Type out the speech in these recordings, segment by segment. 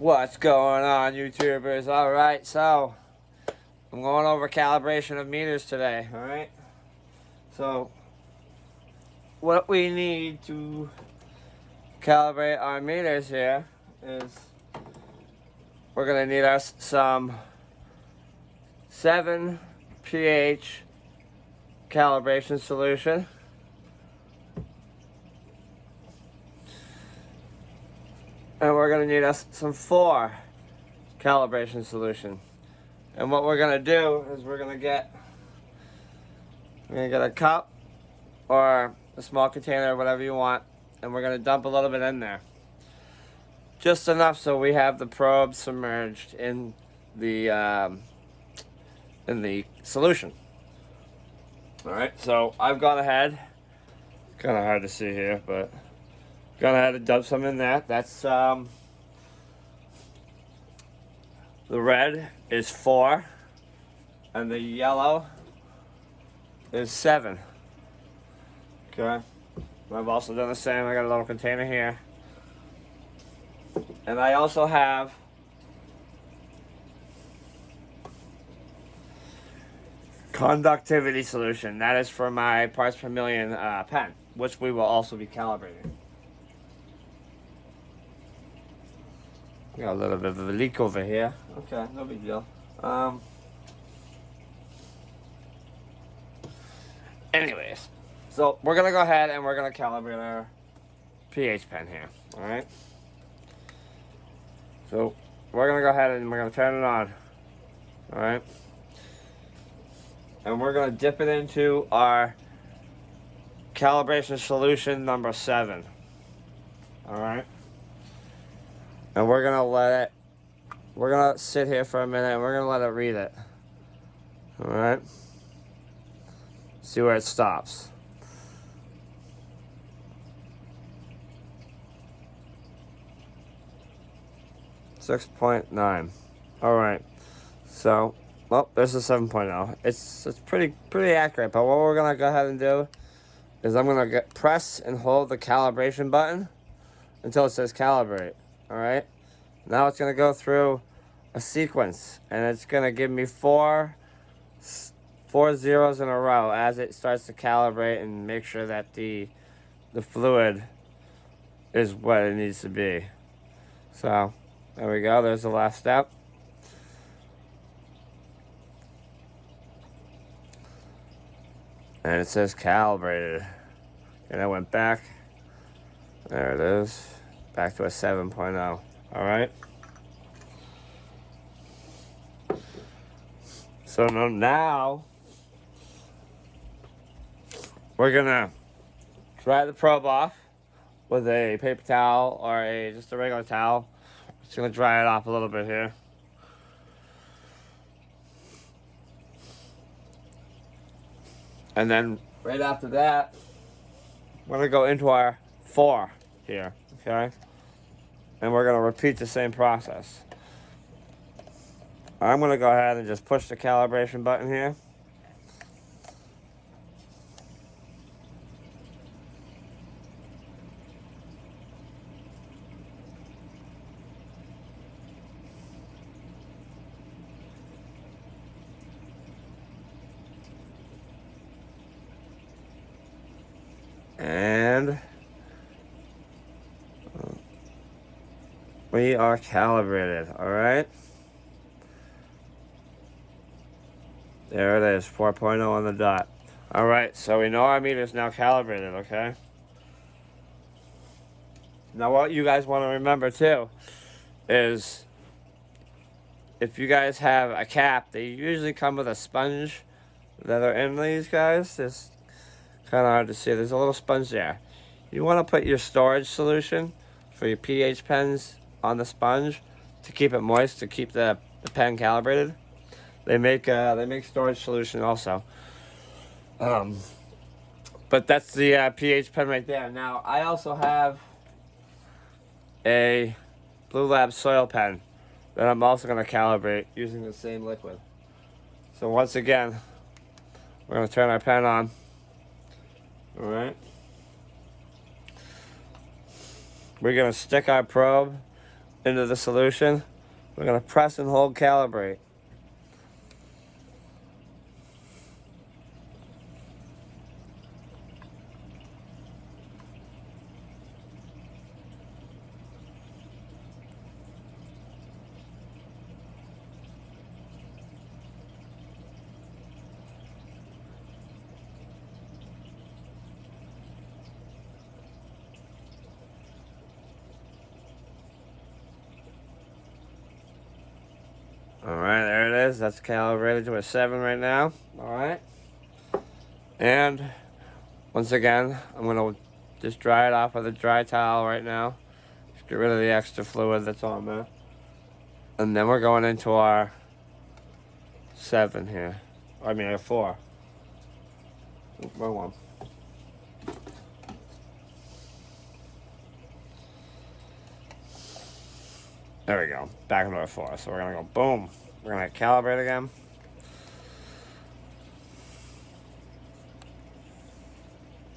What's going on, YouTubers? Alright, so I'm going over calibration of meters today, alright? So what we need to calibrate our meters here is we're going to need us some 7 pH calibration solution. And we're going to need us some 4 calibration solution. And what we're going to do is we're going to get a cup or a small container, whatever you want, and we're going to dump a little bit in there. Just enough so we have the probe submerged in the solution. Alright, so I've gone ahead, kind of hard to see here, but gone ahead and dump some in there. That's the red is 4 and the yellow is 7. Okay, I've also done the same. I got a little container here, and I also have conductivity solution. That is for my parts per million pen, which we will also be calibrating. Got a little bit of a leak over here. Okay, no big deal. Anyways, so we're gonna go ahead and we're gonna calibrate our pH pen here. All right. So we're gonna go ahead and we're gonna turn it on. All right. And we're gonna dip it into our calibration solution number 7. All right. And we're gonna sit here for a minute and we're gonna let it read it. Alright? See where it stops. .9. Alright. So, well, this is 7.0. It's pretty accurate, but what we're gonna go ahead and do is I'm gonna press and hold the calibration button until it says calibrate. Alright, now it's going to go through a sequence, and it's going to give me four zeros in a row as it starts to calibrate and make sure that the fluid is what it needs to be. So, there we go, there's the last step. And it says calibrated. And I went back. There it is. Back to a 7.0. Alright. So now we're gonna dry the probe off with a paper towel or just a regular towel. Just gonna dry it off a little bit here. And then right after that, we're gonna go into our 4 here. Okay, and we're going to repeat the same process. I'm going to go ahead and just push the calibration button here. And we are calibrated, alright? There it is, 4.0 on the dot. Alright, so we know our meter is now calibrated, okay? Now what you guys want to remember too is if you guys have a cap, they usually come with a sponge that are in these guys. It's kind of hard to see. There's a little sponge there. You want to put your storage solution for your pH pens on the sponge to keep it moist, to keep the pen calibrated. They make storage solution also. But that's the pH pen right there. Now I also have a Blue Lab soil pen that I'm also going to calibrate using the same liquid. So once again, we're going to turn our pen on. All right. We're going to stick our probe into the solution. We're going to press and hold calibrate. Alright, there it is. That's calibrated to a 7 right now. Alright. And once again, I'm going to just dry it off with a dry towel right now. Just get rid of the extra fluid that's on there. And then we're going into our 7 here. I mean, a 4. Oop, wrong one. There we go. Back into our 4. So we're going to go boom. We're going to calibrate again.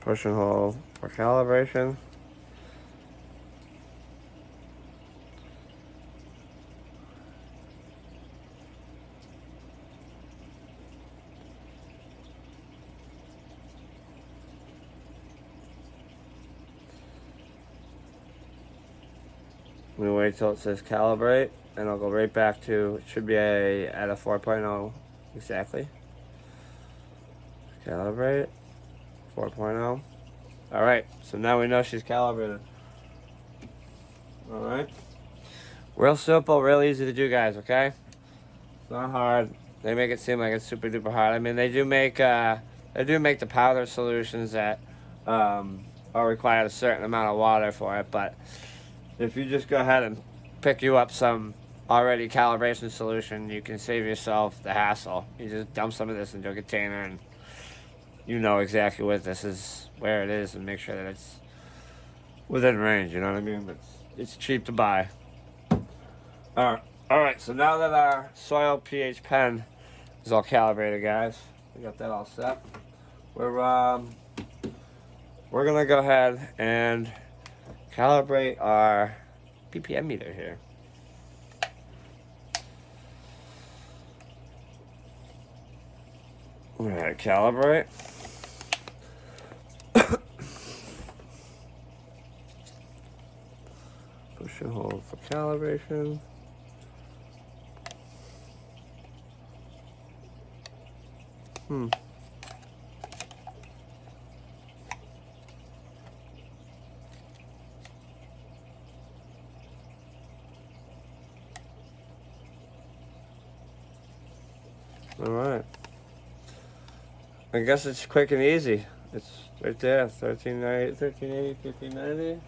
Push and hold for calibration. We wait till it says calibrate, and I'll go right back to, it should be at a 4.0 exactly. Calibrate, 4.0. Alright, so now we know she's calibrated. Alright. Real simple, real easy to do, guys, okay? It's not hard. They make it seem like it's super duper hard. I mean, they do make the powder solutions that are required a certain amount of water for it, but if you just go ahead and pick you up some already calibration solution, you can save yourself the hassle. You just dump some of this into a container and you know exactly what this is, where it is, and make sure that it's within range, you know what I mean? It's cheap to buy. Alright, so now that our soil pH pen is all calibrated, guys, we got that all set. We're gonna go ahead and calibrate our ppm meter here. Alright, calibrate. Push and hold for calibration. Alright. I guess it's quick and easy. It's right there, 1380, 1590.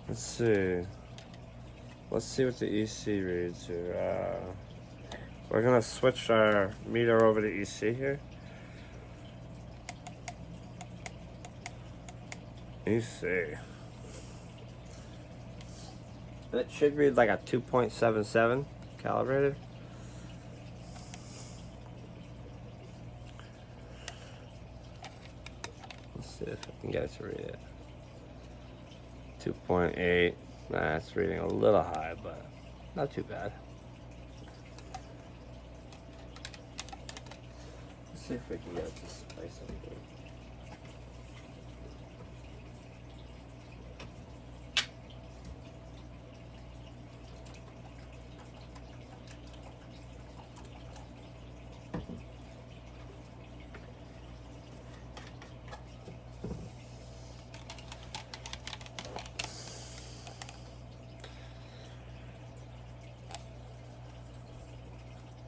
Let's see. Let's see what the EC reads here. We're gonna switch our meter over to EC here. EC. It should read like a 2.77 calibrated. Let's see if I can get it to read it. 2.8. Nah, it's reading a little high, but not too bad. Let's see if we can get it to spice anything.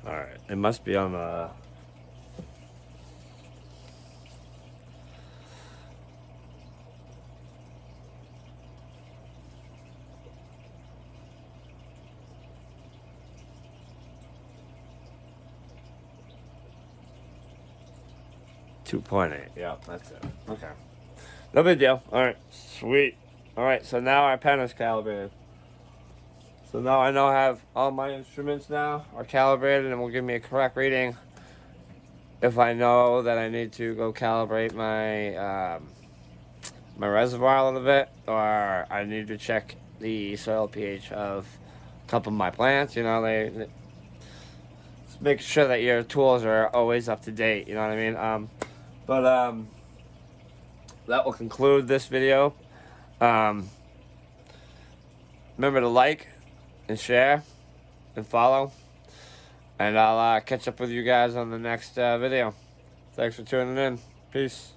Alright, it must be on the... .8, yeah, that's it. Okay. No big deal. Alright, sweet. Alright, so now our pen is calibrated. So now I know I have all my instruments now are calibrated and will give me a correct reading if I know that I need to go calibrate my my reservoir a little bit, or I need to check the soil pH of a couple of my plants. You know, they make sure that your tools are always up to date. You know what I mean? That will conclude this video. Remember to like and share and follow, and I'll catch up with you guys on the next video. Thanks for tuning in. Peace.